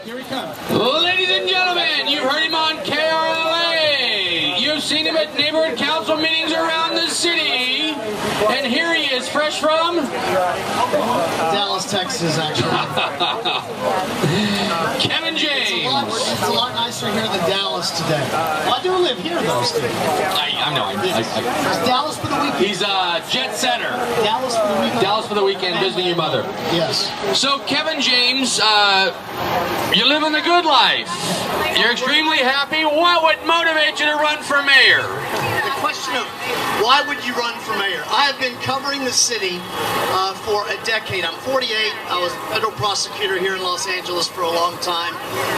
Here he comes. Ladies and gentlemen, you've heard him on KRLA. You've seen him at neighborhood council meetings around the city. And here he is, fresh from Dallas, Texas, actually. Kevin James. It's a lot nicer here than Dallas today. Well, I do live here, though, Steve. I know. Is Dallas for the weekend? He's a jet setter. Dallas for the weekend? Dallas for the weekend, visiting your mother. Yes. So, Kevin James, you're living the good life. You're extremely happy. What would motivate you to run for mayor? The question of why would you run for mayor? I have been covering the city for a decade. I'm 48. I was a federal prosecutor here in Los Angeles for a long time.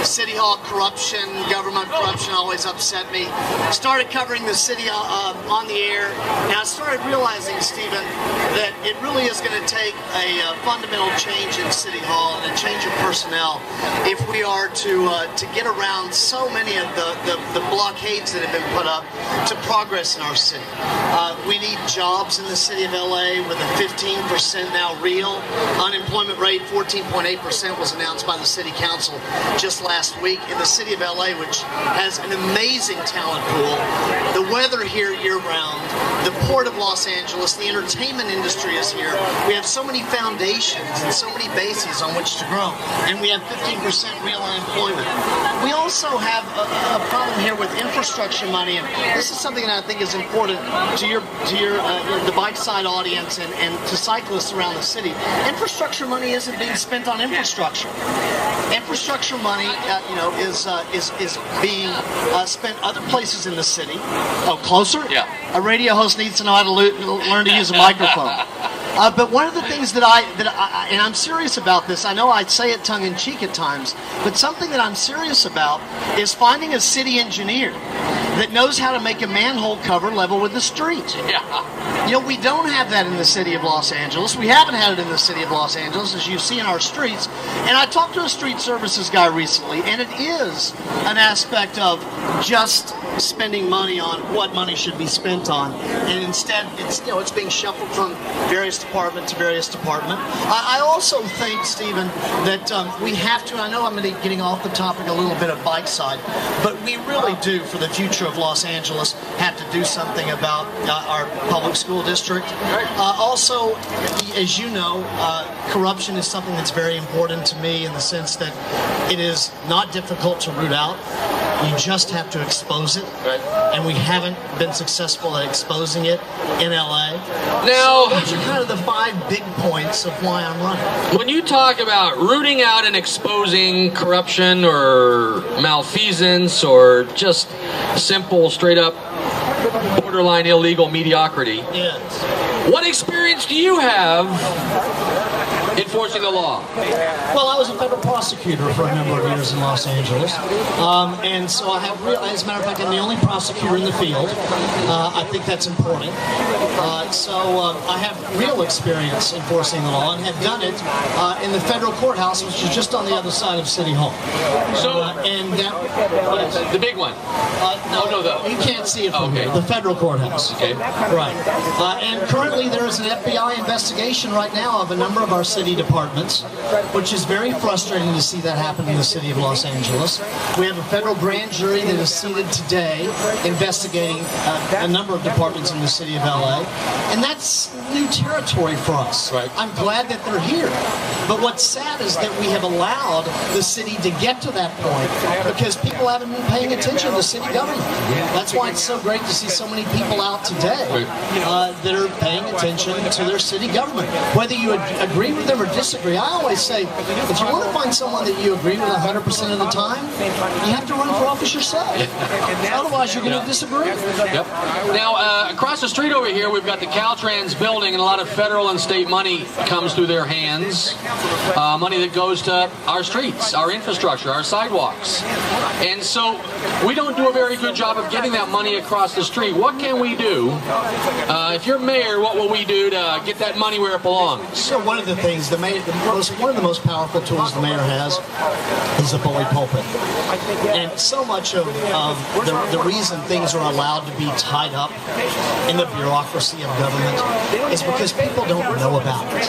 City Hall corruption, government corruption always upset me. Started covering the city on the air, and I started realizing, Stephen, that it really is going to take a fundamental change in City Hall and a change of personnel if we are to get around so many of the blockades that have been put up to progress in our city. We need jobs in the city of LA with a 15% now real unemployment rate. 14.8% was announced by the city council just last week in the city of LA, which has an amazing talent pool. The weather here year-round, the port of Los Angeles, the entertainment industry is here. We have so many foundations and so many bases on which to grow, and we have 15% real unemployment. We also have a problem here with infrastructure money, and this is something that I think is important to the Bikeside audience and to cyclists around the city. Infrastructure money isn't being spent on infrastructure. Infrastructure money, is being spent other places in the city. Oh, closer? Yeah. A radio host needs to know how to learn to use a microphone. But one of the things that I and I'm serious about this, I know I say it tongue-in-cheek at times, but something that I'm serious about is finding a city engineer that knows how to make a manhole cover level with the street. Yeah. You know, we don't have that in the city of Los Angeles. We haven't had it in the city of Los Angeles, as you see in our streets. And I talked to a street services guy recently, and it is an aspect of just spending money on what money should be spent on, and instead it's being shuffled from various department to various department. I also think, Stephen, that we have to, I know I'm getting off the topic a little bit of Bikeside, but we really do, for the future of Los Angeles, have to do something about our public school district. Also, as you know, corruption is something that's very important to me in the sense that it is not difficult to root out. You just have to expose it, and we haven't been successful at exposing it in LA. Now, so those are kind of the 5 big points of why I'm running. When you talk about rooting out and exposing corruption or malfeasance or just simple, straight-up, borderline illegal mediocrity, yes. What experience do you have enforcing the law? Well, I was a federal prosecutor for a number of years in Los Angeles, and so I have as a matter of fact, I'm the only prosecutor in the field. I think that's important. So I have real experience enforcing the law and have done it in the federal courthouse, which is just on the other side of City Hall. So, and that, the big one? You can't see it from here. The federal courthouse. Okay. Right. And currently there is an FBI investigation right now of a number of our city departments, which is very frustrating to see that happen in the city of Los Angeles. We have a federal grand jury that is seated today investigating a number of departments in the city of LA, and that's new territory for us. Right. I'm glad that they're here, but what's sad is that we have allowed the city to get to that point because people haven't been paying attention to city government. That's why it's so great to see so many people out today that are paying attention to their city government. Whether you agree with them or disagree, I always say, if you want to find someone that you agree with 100% of the time, you have to run for office yourself. Otherwise, you're going to disagree. Yep. Now, across the street over here, we've got the Caltrans building, and a lot of federal and state money comes through their hands. Money that goes to our streets, our infrastructure, our sidewalks. And so we don't do a very good job of getting that money across the street. What can we do? If you're mayor, what will we do to get that money where it belongs? So one of the things, one of the most powerful tools the mayor has is the bully pulpit. And so much of the reason things are allowed to be tied up in the bureaucracy of government is because people don't know about it.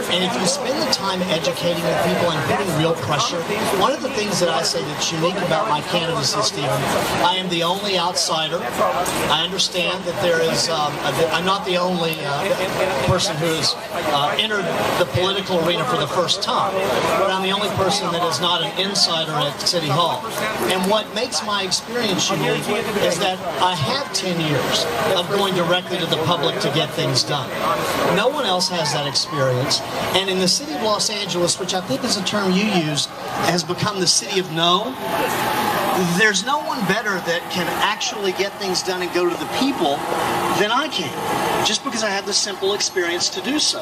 And if you spend the time educating the people and putting real pressure. One of the things that I say that's unique about my candidacy, Stephen, I am the only outsider. I understand that there is, I'm not the only person who has entered the political arena for the first time, but I'm the only person that is not an insider at City Hall. And what makes my experience unique is that I have 10 years of going directly to the public to get things done. No one else has that experience. And in the city of Los Angeles, which I think is a term you use, has become the city of no, there's no one better that can actually get things done and go to the people than I can, just because I have the simple experience to do so.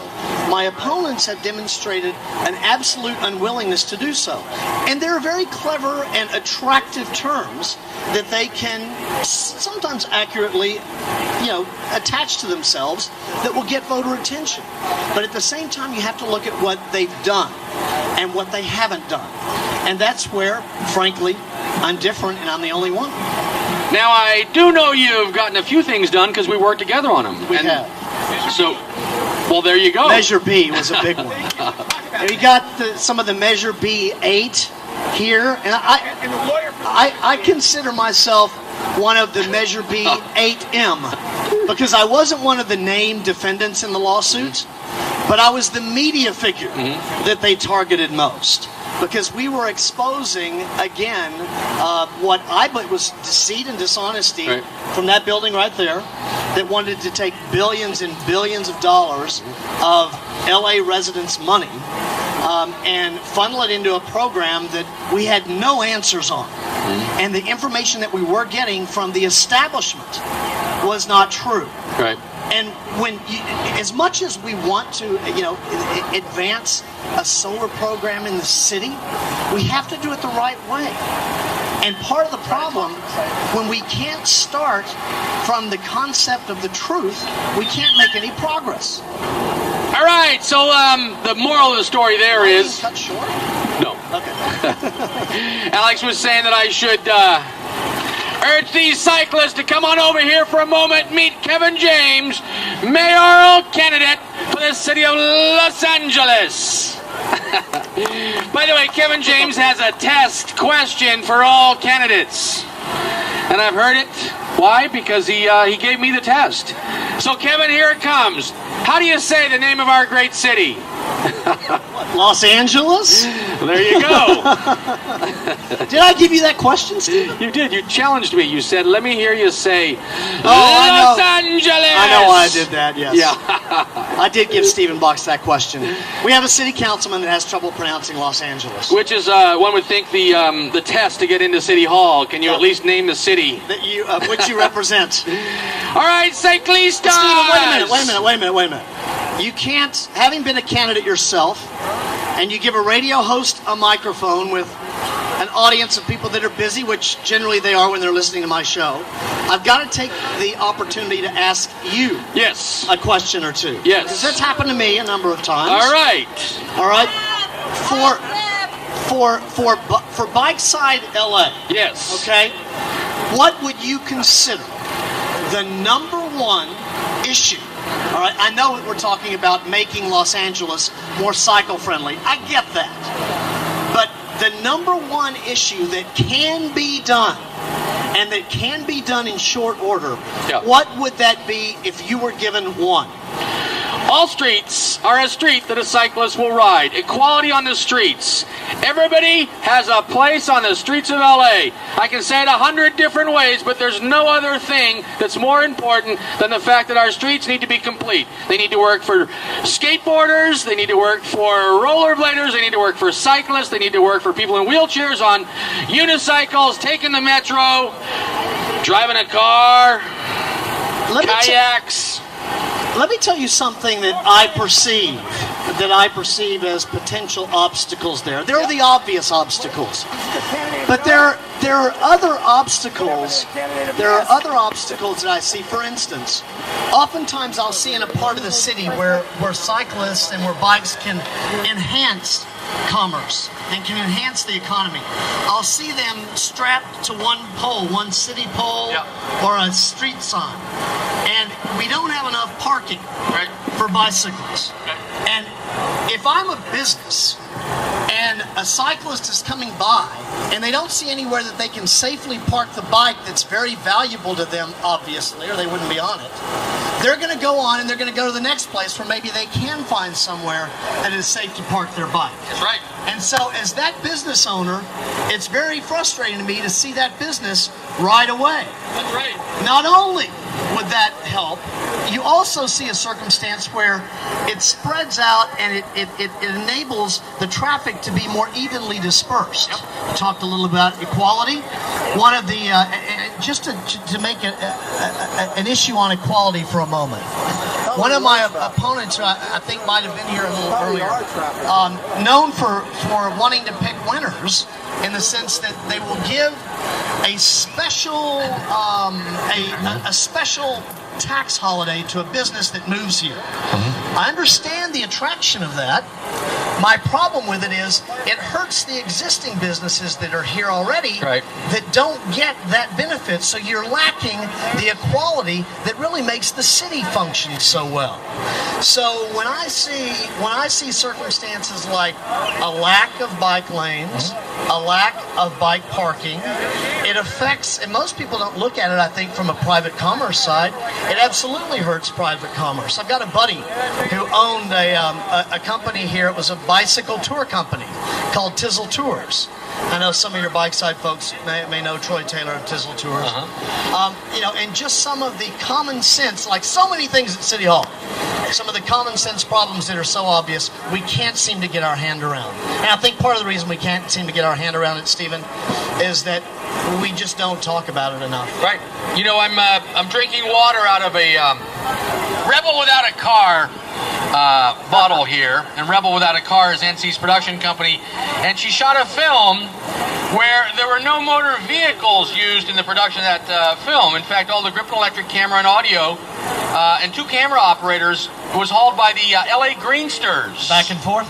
My opponents have demonstrated an absolute unwillingness to do so. And there are very clever and attractive terms that they can sometimes accurately, attach to themselves that will get voter attention. But at the same time, you have to look at what they've done and what they haven't done. And that's where, frankly, I'm different, and I'm the only one. Now, I do know you've gotten a few things done because we worked together on them. We have. So, well, there you go. Measure B was a big one. We got some of the Measure B8 here, and I consider myself one of the Measure B8M because I wasn't one of the named defendants in the lawsuits, but I was the media figure that they targeted most. Because we were exposing, again, what I believe was deceit and dishonesty from that building right there that wanted to take billions and billions of dollars of LA residents' money and funnel it into a program that we had no answers on. And the information that we were getting from the establishment was not true. Right. And when, as much as we want to, advance a solar program in the city, we have to do it the right way. And part of the problem, when we can't start from the concept of the truth, we can't make any progress. All right, so the moral of the story there is... Cut short? No. Okay. Alex was saying that I should urge these cyclists to come on over here for a moment, meet Kevin James, mayoral candidate for the city of Los Angeles. By the way, Kevin James has a test question for all candidates. And I've heard it. Why? Because he gave me the test. So, Kevin, here it comes. How do you say the name of our great city? Los Angeles? There you go. Did I give you that question, Steve? You did. You challenged me. You said, let me hear you say, Los Angeles. I know why I did that, yes. Yeah. I did give Stephen Box that question. We have a city councilman that has trouble pronouncing Los Angeles. Which is, one would think, the test to get into City Hall. Can you at least name the city? That you, which you represent. All right, cyclistas. Stephen, wait a minute. You can't, having been a candidate yourself, and you give a radio host a microphone with an audience of people that are busy, which generally they are when they're listening to my show, I've got to take the opportunity to ask you a question or two. Yes. Because that's happened to me a number of times. All right. For Bikeside, LA. Yes. Okay. What would you consider the number one issue? All right, I know we're talking about making Los Angeles more cycle-friendly. I get that. But the number one issue that can be done, and that can be done in short order, what would that be if you were given one? All streets are a street that a cyclist will ride. Equality on the streets. Everybody has a place on the streets of LA. I can say it 100 different ways, but there's no other thing that's more important than the fact that our streets need to be complete. They need to work for skateboarders, they need to work for rollerbladers, they need to work for cyclists, they need to work for people in wheelchairs, on unicycles, taking the metro, driving a car, kayaks. Let me tell you something that I perceive as potential obstacles there. There are the obvious obstacles. But there are other obstacles. There are other obstacles that I see. For instance, oftentimes I'll see in a part of the city where cyclists and where bikes can enhance commerce and can enhance the economy. I'll see them strapped to one pole, one city pole, or a street sign. And we don't have enough parking for bicycles. And if I'm a business and a cyclist is coming by and they don't see anywhere that they can safely park the bike that's very valuable to them, obviously, or they wouldn't be on it, they're going to go on and they're going to go to the next place where maybe they can find somewhere that is safe to park their bike. That's right. And so as that business owner, it's very frustrating to me to see that business right away. That's right. Not only would that help, you also see a circumstance where it spreads out and it enables the traffic to be more evenly dispersed. Yep. We talked a little about equality. One of the, just to make an issue on equality for a moment. One of my opponents, I think might have been here a little earlier, known for wanting to pick winners in the sense that they will give a special a special tax holiday to a business that moves here. I understand the attraction of that. My problem with it is it hurts the existing businesses that are here already that don't get that benefit, so you're lacking the equality that really makes the city function so well. So when I see circumstances like a lack of bike lanes, a lack of bike parking, it affects, and most people don't look at it, I think, from a private commerce side. It absolutely hurts private commerce. I've got a buddy who owned a company here. It was a bicycle tour company called Tizzle Tours. I know some of your Bikeside folks may know Troy Taylor of Tizzle Tours. You know, and just some of the common sense, like so many things at City Hall, some of the common sense problems that are so obvious, we can't seem to get our hand around. And I think part of the reason we can't seem to get our hand around it, Stephen, is that we just don't talk about it enough. Right. You know, I'm drinking water out of a Rebel Without a Car bottle here, and Rebel Without a Car is NC's production company, and she shot a film where there were no motor vehicles used in the production of that film. In fact, all the grip and electric camera and audio and 2 camera operators was hauled by the LA Greensters. Back and forth?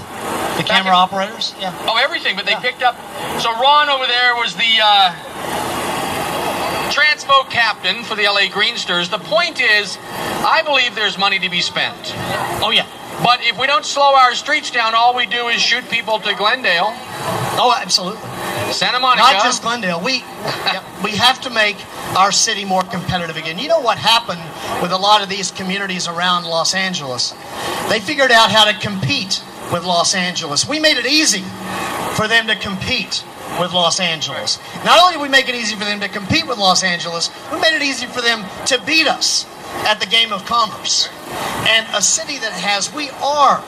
The camera operators? Yeah. Oh, everything, but they picked up. So Ron over there was the transpo captain for the LA Greensters. The point is, I believe there's money to be spent. Oh, yeah. But if we don't slow our streets down, all we do is shoot people to Glendale. Oh, absolutely. Santa Monica. Not just Glendale. We have to make our city more competitive again. You know what happened with a lot of these communities around Los Angeles? They figured out how to compete with Los Angeles. We made it easy for them to compete with Los Angeles. Not only did we make it easy for them to compete with Los Angeles, we made it easy for them to beat us at the game of commerce. And a city that we are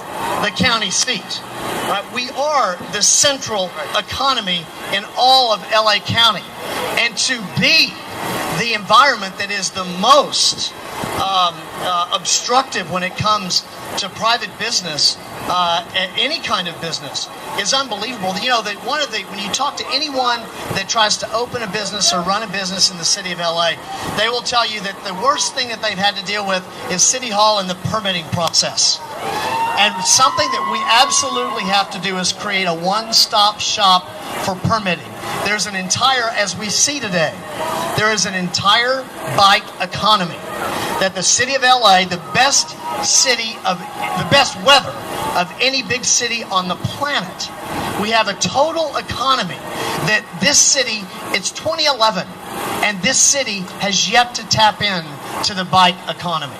the county seat. Right? We are the central economy in all of LA County. And to be the environment that is the most obstructive when it comes to private business, any kind of business, is unbelievable. You know, that when you talk to anyone that tries to open a business or run a business in the city of LA, they will tell you that the worst thing that they've had to deal with is City Hall and the permitting process. And something that we absolutely have to do is create a one-stop shop for permitting. There's an entire, as we see today, there is an entire bike economy that the city of LA, the best weather of any big city on the planet, we have a total economy that this city, it's 2011, and this city has yet to tap in to the bike economy.